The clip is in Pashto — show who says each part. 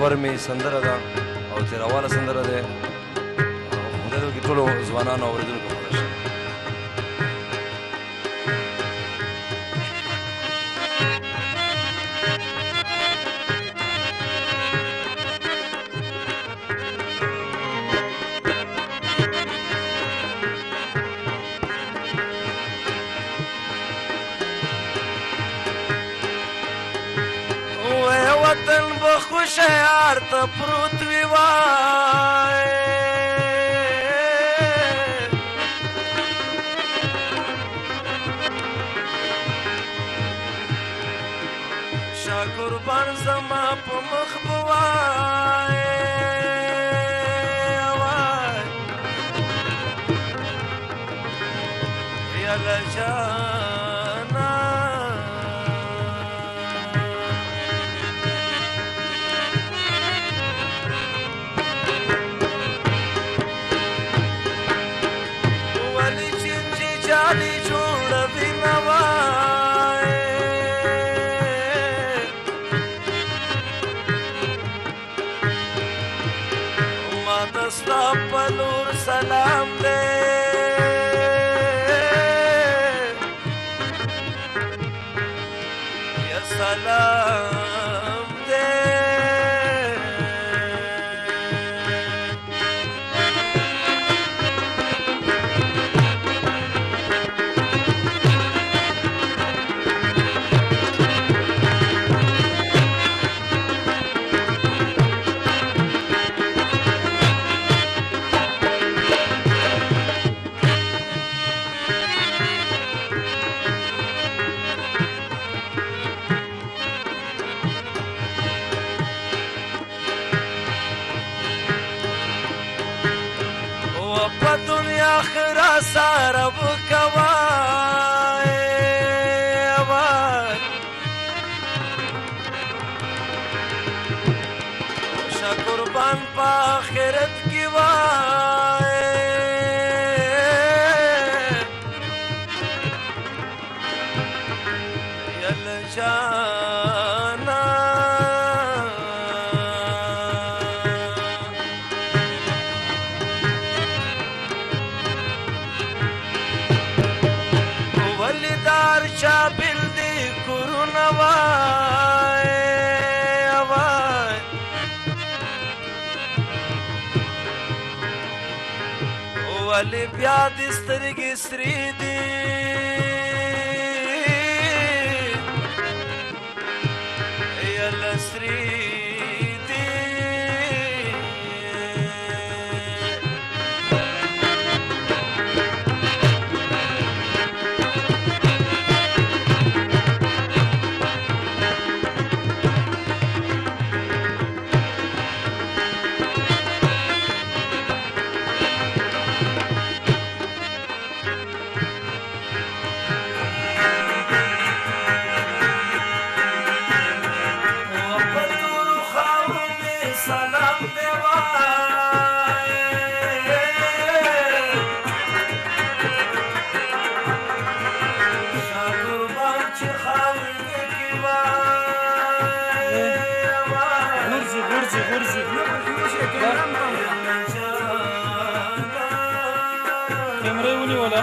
Speaker 1: خبر مې سندره ده او تیرواله سندره ده. خدای دې وکړي ټولو ځوانانو اورېدونکو خوښه شي.
Speaker 2: وطن بخوش یار ته پروت وی وای شا قربان زما په مخ بوای وای یالا جانا جالي جوړوي نوای ما د ستا په لور سلام دی یا سلام دی په دنیا خرا ساره وکوای وای شا قربان په آخرت کې وای یل جانا چا بل دی کورونه وای وای ولې بیا دې سترګې سرې دي یله سرې دي سلام دی وای شا قربان چې خاورې کې وای
Speaker 3: غورځي غورځي غورځي کیمرې ونیوله